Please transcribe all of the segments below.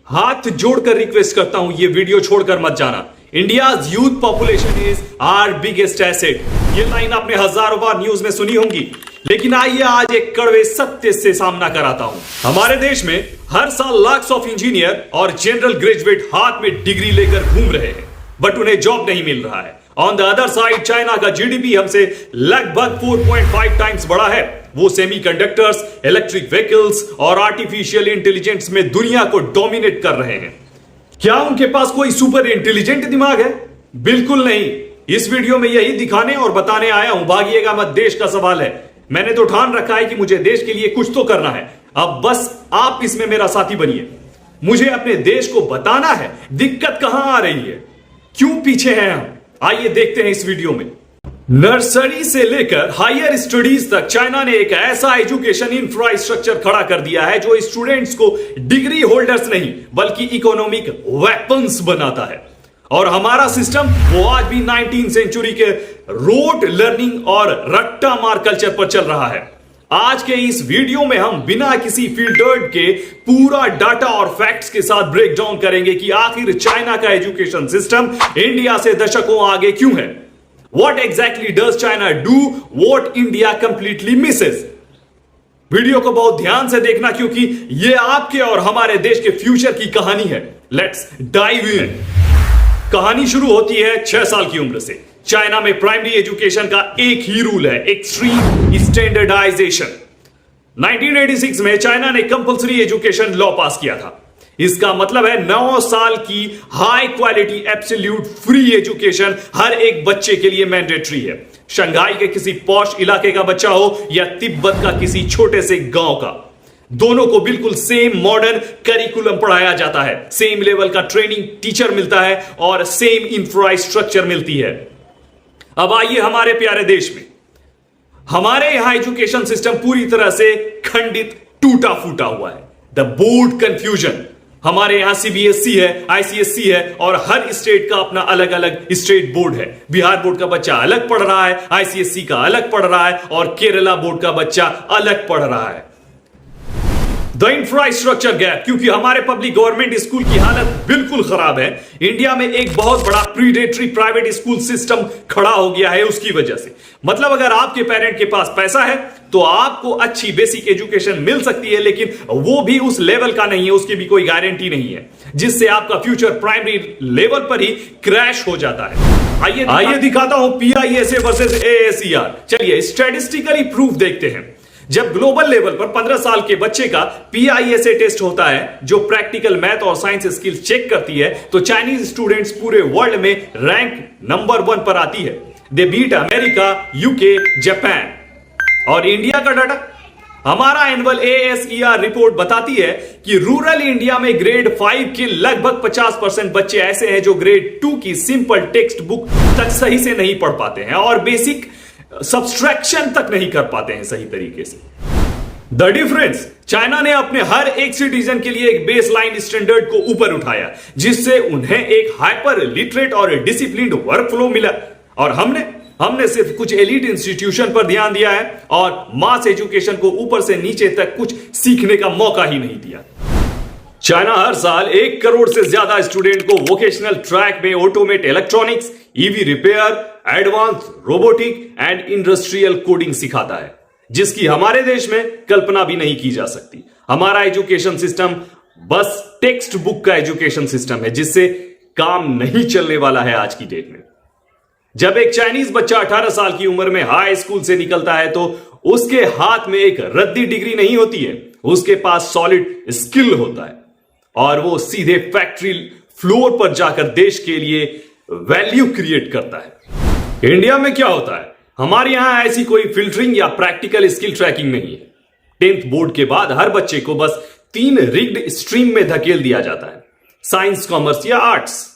हाथ जोड़कर रिक्वेस्ट करता हूं, ये वीडियो छोड़कर मत जाना। India's youth population is our biggest asset. ये लाइन आपने हजारों बार न्यूज में सुनी होंगी, लेकिन आइए आज एक कड़वे सत्य से सामना कराता हूं। हमारे देश में हर साल लाख्स ऑफ इंजीनियर और जनरल ग्रेजुएट हाथ में डिग्री लेकर घूम रहे हैं, बट उन्हें जॉब नहीं मिल रहा है। On the other side, China का जीडीपी हमसे लगभग 4.5 टाइम्स बड़ा है। वो सेमीकंडक्टर्स, इलेक्ट्रिक व्हीकल्स और आर्टिफिशियल इंटेलिजेंस में दुनिया को डोमिनेट कर रहे हैं। क्या उनके पास कोई सुपर इंटेलिजेंट दिमाग है? बिल्कुल नहीं। इस वीडियो में यही दिखाने और बताने आया हूं। भागिएगा मत, देश का सवाल है। मैंने तो ठान रखा है कि मुझे देश के लिए कुछ तो करना है। अब बस आप इसमें मेरा साथी बनिए। मुझे अपने देश को बताना है दिक्कत कहां आ रही है, क्यों पीछे हैं हम। आइए देखते हैं इस वीडियो में। नर्सरी से लेकर हायर स्टडीज तक चाइना ने एक ऐसा एजुकेशन इंफ्रास्ट्रक्चर खड़ा कर दिया है जो स्टूडेंट्स को डिग्री होल्डर्स नहीं बल्कि इकोनॉमिक वेपन्स बनाता है। और हमारा सिस्टम वो आज भी 19वीं सेंचुरी के रोट लर्निंग और रट्टा मार कल्चर पर चल रहा है। आज के इस वीडियो में हम बिना किसी फिल्टर्ड के पूरा डाटा और फैक्ट्स के साथ ब्रेक डाउन करेंगे कि आखिर चाइना का एजुकेशन सिस्टम इंडिया से दशकों आगे क्यों है। What exactly does China do what India completely misses? Video को बहुत ध्यान से देखना, क्योंकि यह आपके और हमारे देश के फ्यूचर की कहानी है। Let's dive in. कहानी शुरू होती है 6 साल की उम्र से। चाइना में प्राइमरी एजुकेशन का एक ही रूल है, एक्सट्रीम स्टैंडर्डाइजेशन। 1986 में चाइना ने कंपल्सरी एजुकेशन लॉ पास किया था। इसका मतलब है 9 साल की high quality absolute free education हर एक बच्चे के लिए मैंडेटरी है। शंघाई के किसी पॉश इलाके का बच्चा हो या तिब्बत का किसी छोटे से गांव का, दोनों को बिल्कुल सेम मॉडर्न करिकुलम पढ़ाया जाता है, सेम लेवल का ट्रेनिंग टीचर मिलता है और सेम इंफ्रास्ट्रक्चर मिलती है। अब आइए हमारे प्यारे देश में। हमारे यहां एजुकेशन सिस्टम पूरी तरह से खंडित, टूटा फूटा हुआ है। The board confusion. हमारे यहां सीबीएसई है, आईसीएसई है और हर स्टेट का अपना अलग अलग स्टेट बोर्ड है। बिहार बोर्ड का बच्चा अलग पढ़ रहा है, आईसीएसई का अलग पढ़ रहा है और केरला बोर्ड का बच्चा अलग पढ़ रहा है। द इंफ्रास्ट्रक्चर गैप, क्योंकि हमारे पब्लिक गवर्नमेंट स्कूल की हालत बिल्कुल खराब है। इंडिया में एक बहुत बड़ा प्रीडेटरी प्राइवेट स्कूल सिस्टम खड़ा हो गया है उसकी वजह से। मतलब अगर आपके पेरेंट के पास पैसा है तो आपको अच्छी बेसिक एजुकेशन मिल सकती है, लेकिन वो भी उस लेवल का नहीं है, उसकी भी कोई गारंटी नहीं है, जिससे आपका फ्यूचर प्राइमरी लेवल पर ही क्रैश हो जाता है। आइए दिखाता हूं पीआईएसए वर्सेस एएसईआर। चलिए स्टैटिस्टिकली प्रूफ देखते हैं। जब ग्लोबल लेवल पर 15 साल के बच्चे का पीआईएसए टेस्ट होता है, जो प्रैक्टिकल मैथ और साइंस स्किल्स चेक करती है, तो चाइनीज स्टूडेंट्स पूरे वर्ल्ड में रैंक नंबर 1 पर आती है। They beat America, UK, Japan. और इंडिया का डाटा, हमारा एनुअल एएसईआर रिपोर्ट बताती है कि रूरल इंडिया में ग्रेड 5 के लगभग 50% बच्चे ऐसे हैं जो ग्रेड 2 की सिंपल टेक्स्ट बुक तक सही से नहीं पढ़ पाते हैं और बेसिक सब्सट्रैक्शन तक नहीं कर पाते हैं सही तरीके से। द डिफरेंस, चाइना ने अपने हर एक सिटीजन के लिए एक बेसलाइन स्टैंडर्ड को ऊपर उठाया, जिससे उन्हें एक हाइपर लिटरेट और डिसिप्लिन्ड वर्कफ्लो मिला। और हमने सिर्फ कुछ एलिट इंस्टीट्यूशन पर ध्यान दिया है और मास एजुकेशन को ऊपर से नीचे तक कुछ सीखने का मौका ही नहीं दिया। चाइना हर साल 1 करोड़ से ज्यादा स्टूडेंट को वोकेशनल ट्रैक में automate electronics, EV repair, advance robotic and industrial coding सिखाता है, जिसकी हमारे देश में कल्पना भी नहीं की जा सकती। हमारा एजुकेशन सिस्टम बस टेक्स्ट बुक का एजुकेशन सिस्टम है, जिससे काम नहीं चलने वाला है आज की डेट में। जब एक चाइनीज बच्चा 18 साल की उम्र में हाई स्कूल से निकलता है तो उसके हाथ में एक रद्दी डिग्री नहीं होती है, उसके पास सॉलिड स्किल होता है और वो सीधे फैक्ट्री फ्लोर पर जाकर देश के लिए वैल्यू क्रिएट करता है। इंडिया में क्या होता है, हमारे यहां ऐसी कोई फिल्टरिंग या प्रैक्टिकल स्किल ट्रैकिंग नहीं है। 10th बोर्ड के बाद हर बच्चे को बस 3 रिग्ड स्ट्रीम में धकेल दिया जाता है, साइंस, कॉमर्स या आर्ट्स।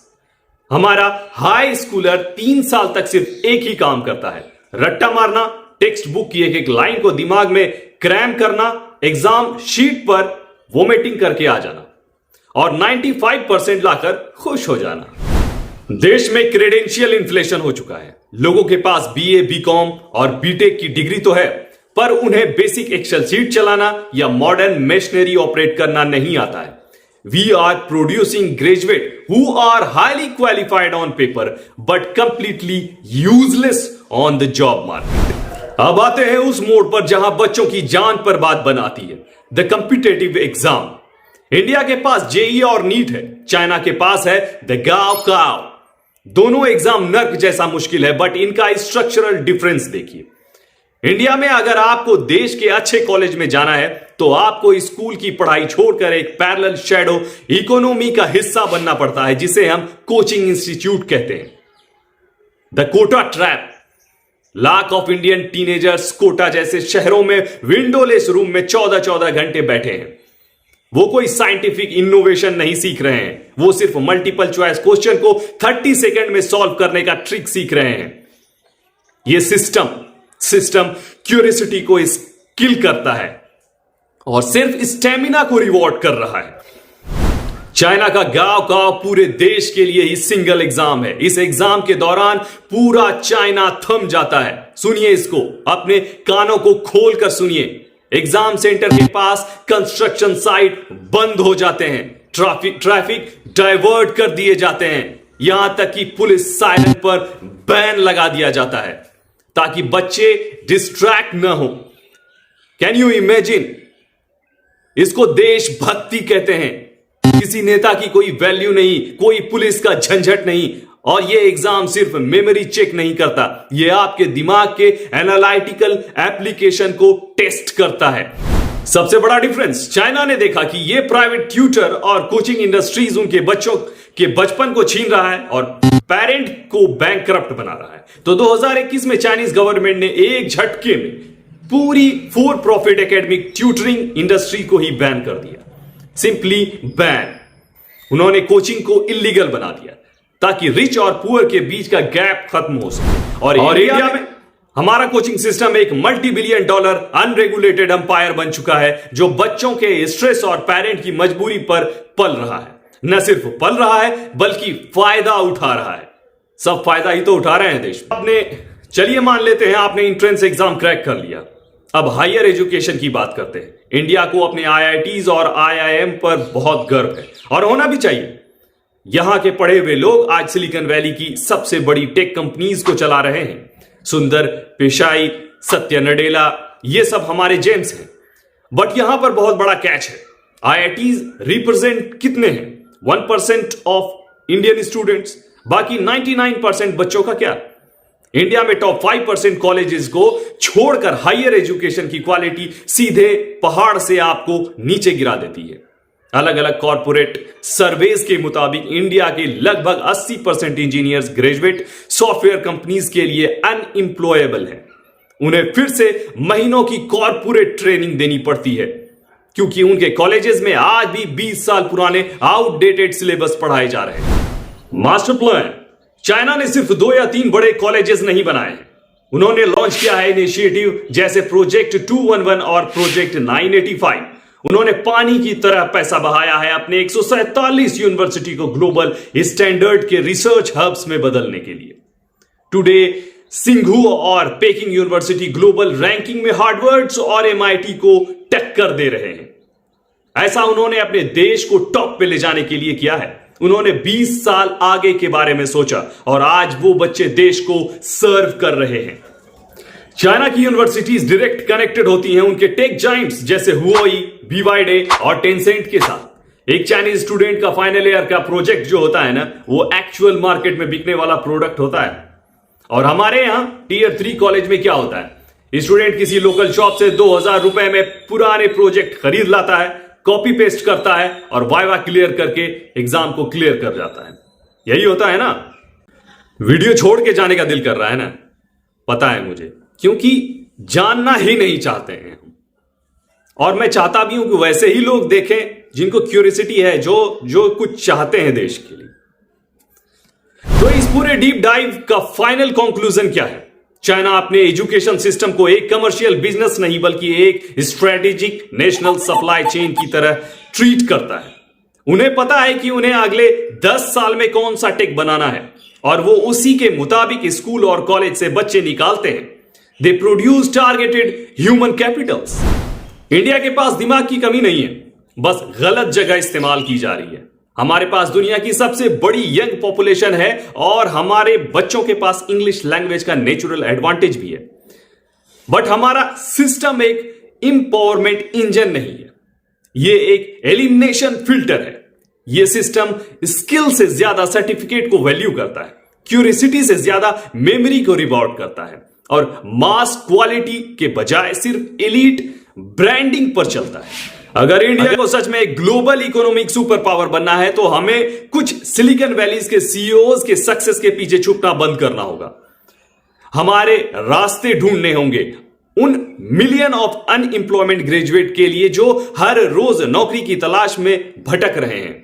हमारा हाई स्कूलर 3 साल तक सिर्फ एक ही काम करता है, रट्टा मारना, टेक्स्ट बुक की एक एक लाइन को दिमाग में क्रैम करना, एग्जाम शीट पर वोमिटिंग करके आ जाना और 95% लाकर खुश हो जाना। देश में क्रेडेंशियल इन्फ्लेशन हो चुका है। लोगों के पास बीए, बीकॉम और बीटेक की डिग्री तो है, पर उन्हें बेसिक एक्सेल शीट चलाना या मॉडर्न मशीनरी ऑपरेट करना नहीं आता है। We are producing graduates who are highly qualified on paper but completely useless on the job market. अब आते हैं उस मोड़ पर जहां बच्चों की जान पर बात बनाती है, द कॉम्पिटिटिव एग्जाम। इंडिया के पास जेई और नीट है, चाइना के पास है द गाव काव। दोनों एग्जाम नर्क जैसा मुश्किल है, बट इनका स्ट्रक्चरल डिफरेंस देखिए। इंडिया में अगर आपको देश के अच्छे कॉलेज में जाना है तो आपको स्कूल की पढ़ाई छोड़कर एक पैरेलल शैडो इकोनॉमी का हिस्सा बनना पड़ता है, जिसे हम कोचिंग इंस्टीट्यूट कहते हैं। The Kota trap. Lakh of Indian teenagers Kota जैसे शहरों में विंडोलेस रूम में 14-14 घंटे बैठे हैं। वो कोई साइंटिफिक इनोवेशन नहीं सीख रहे हैं, वो सिर्फ मल्टीपल चॉइस क्वेश्चन को 30 सेकंड में सॉल्व करने का ट्रिक सीख रहे हैं। ये सिस्टम क्यूरियोसिटी को स्किल करता है और सिर्फ स्टेमिना को रिवॉर्ड कर रहा है। चाइना का गाव पूरे देश के लिए ही सिंगल एग्जाम है। इस एग्जाम के दौरान पूरा चाइना थम जाता है। सुनिए इसको, अपने कानों को खोलकर सुनिए। एग्जाम सेंटर के पास कंस्ट्रक्शन साइट बंद हो जाते हैं, ट्रैफिक डाइवर्ट कर दिए जाते हैं, यहां तक कि पुलिस सायरन पर बैन लगा दिया जाता है ताकि बच्चे डिस्ट्रैक्ट ना हो। Can you imagine? इसको देशभक्ति कहते हैं। किसी नेता की कोई वैल्यू नहीं, कोई पुलिस का झंझट नहीं, और यह एग्जाम सिर्फ मेमोरी चेक नहीं करता, यह आपके दिमाग के एनालिटिकल एप्लीकेशन को टेस्ट करता है। सबसे बड़ा डिफरेंस, चाइना ने देखा कि यह प्राइवेट ट्यूटर और कोचिंग इंडस्ट्रीज उनके बच्चों के बचपन को छीन रहा है और पेरेंट को बैंकरप्ट बना रहा है। तो 2021 में चाइनीज गवर्नमेंट ने एक झटके में पूरी for profit academic tutoring industry को ही बैन कर दिया। Simply ban. उन्होंने कोचिंग को इलीगल बना दिया ताकि रिच और पुअर के बीच का गैप खत्म हो सके। और इंडिया में हमारा कोचिंग सिस्टम एक $multi-billion अनरेगुलेटेड एम्पायर बन चुका है, जो बच्चों के स्ट्रेस और पेरेंट की मजबूरी पर पल रहा है। न सिर्फ पल रहा है बल्कि फायदा उठा रहा है। सब फायदा ही तो उठा रहे हैं देश। चलिए मान लेते हैं आपने एंट्रेंस एग्जाम क्रैक कर लिया। अब हायर एजुकेशन की बात करते हैं। इंडिया को अपने आईआईटीज और आईआईएम पर बहुत गर्व है और होना भी चाहिए। यहां के पढ़े हुए लोग आज सिलिकॉन वैली की सबसे बड़ी टेक कंपनीज को चला रहे हैं। सुंदर पिचाई, सत्य नडेला, ये सब हमारे जेम्स हैं। बट यहां पर बहुत बड़ा कैच है। आईआईटीज रिप्रेजेंट कितने हैं? 1% ऑफ इंडियन स्टूडेंट्स। बाकी 99% बच्चों का क्या? इंडिया में टॉप 5% कॉलेजेस को छोड़कर हायर एजुकेशन की क्वालिटी सीधे पहाड़ से आपको नीचे गिरा देती है। अलग अलग कॉर्पोरेट सर्वेज के मुताबिक इंडिया के लगभग 80% इंजीनियर्स ग्रेजुएट सॉफ्टवेयर कंपनीज के लिए अनएम्प्लॉयबल हैं। उन्हें फिर से महीनों की कॉर्पोरेट ट्रेनिंग देनी पड़ती है क्योंकि उनके कॉलेजेस में आज भी 20 साल पुराने आउटडेटेड सिलेबस पढ़ाए जा रहे हैं। Master plan. चाइना ने सिर्फ 2 या 3 बड़े कॉलेजेस नहीं बनाए हैं, उन्होंने लॉन्च किया है इनिशिएटिव जैसे प्रोजेक्ट 211 और प्रोजेक्ट 985। उन्होंने पानी की तरह पैसा बहाया है अपने 147 यूनिवर्सिटी को ग्लोबल स्टैंडर्ड के रिसर्च हब्स में बदलने के लिए। टुडे सिंघू और पेकिंग यूनिवर्सिटी ग्लोबल रैंकिंग में हार्वर्ड और एमआईटी को टक्कर दे रहे हैं। ऐसा उन्होंने अपने देश को टॉप पे ले जाने के लिए किया है। उन्होंने 20 साल आगे के बारे में सोचा और आज वो बच्चे देश को सर्व कर रहे हैं। चाइना की यूनिवर्सिटीज डायरेक्ट कनेक्टेड होती हैं उनके टेक जाइंट्स जैसे हुआई, बीवाईडे और टेंसेंट के साथ। एक चाइनीज स्टूडेंट का फाइनल ईयर का प्रोजेक्ट जो होता है ना, वो एक्चुअल मार्केट में बिकने वाला प्रोडक्ट होता है। और हमारे यहां टियर 3 कॉलेज में क्या होता है? स्टूडेंट किसी लोकल शॉप से 2000 रुपए में पुराने प्रोजेक्ट खरीद लाता है, कॉपी पेस्ट करता है और वाइवा क्लियर करके एग्जाम को क्लियर कर जाता है। यही होता है ना। वीडियो छोड़ के जाने का दिल कर रहा है ना, पता है मुझे, क्योंकि जानना ही नहीं चाहते हैं हम। और मैं चाहता भी हूं कि वैसे ही लोग देखें जिनको क्यूरियोसिटी है, जो कुछ चाहते हैं देश के लिए। तो इस पूरे डीप डाइव का फाइनल कंक्लूजन क्या है? चाइना अपने एजुकेशन सिस्टम को एक कमर्शियल बिजनेस नहीं बल्कि एक स्ट्रेटेजिक नेशनल सप्लाई चेन की तरह ट्रीट करता है। उन्हें पता है कि उन्हें अगले 10 साल में कौन सा टेक बनाना है और वो उसी के मुताबिक स्कूल और कॉलेज से बच्चे निकालते हैं। They produce targeted human Capitals. India के पास दिमाग की कमी नहीं है, बस गलत जगह इस्तेमाल की जा रही है। हमारे पास दुनिया की सबसे बड़ी यंग पॉपुलेशन है और हमारे बच्चों के पास इंग्लिश लैंग्वेज का नेचुरल एडवांटेज भी है, बट हमारा सिस्टम एक इंपावरमेंट इंजन नहीं है, यह एक एलिमिनेशन फिल्टर है। यह सिस्टम स्किल से ज्यादा सर्टिफिकेट को वैल्यू करता है, क्यूरियोसिटी से ज्यादा मेमोरी को रिवॉर्ड करता है और मास क्वालिटी के बजाय सिर्फ एलीट ब्रांडिंग पर चलता है। अगर इंडिया को सच में एक ग्लोबल इकोनॉमिक सुपर पावर बनना है तो हमें कुछ सिलिकॉन वैलीज के सीईओज के सक्सेस के पीछे छुपना बंद करना होगा। हमारे रास्ते ढूंढने होंगे उन मिलियन ऑफ अनएम्प्लॉयमेंट ग्रेजुएट के लिए जो हर रोज नौकरी की तलाश में भटक रहे हैं।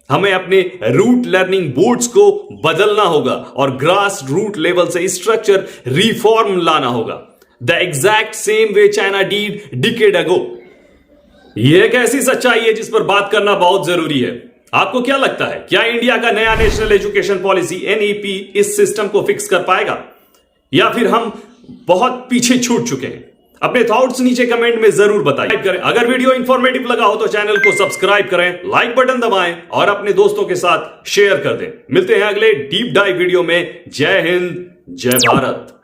हमें अपने रूट लर्निंग बोर्ड्स को बदलना होगा और ग्रास रूट लेवल से स्ट्रक्चर रिफॉर्म लाना होगा, the exact same way China did decade ago. यह एक ऐसी सच्चाई है जिस पर बात करना बहुत जरूरी है। आपको क्या लगता है, क्या इंडिया का नया नेशनल एजुकेशन पॉलिसी एनईपी इस सिस्टम को फिक्स कर पाएगा या फिर हम बहुत पीछे छूट चुके हैं? अपने थॉट्स नीचे कमेंट में जरूर बताइए। अगर वीडियो इंफॉर्मेटिव लगा हो तो चैनल को सब्सक्राइब करें, लाइक बटन दबाएं और अपने दोस्तों के साथ शेयर कर दें। मिलते हैं अगले डीप डाइव वीडियो में। जय हिंद, जय भारत।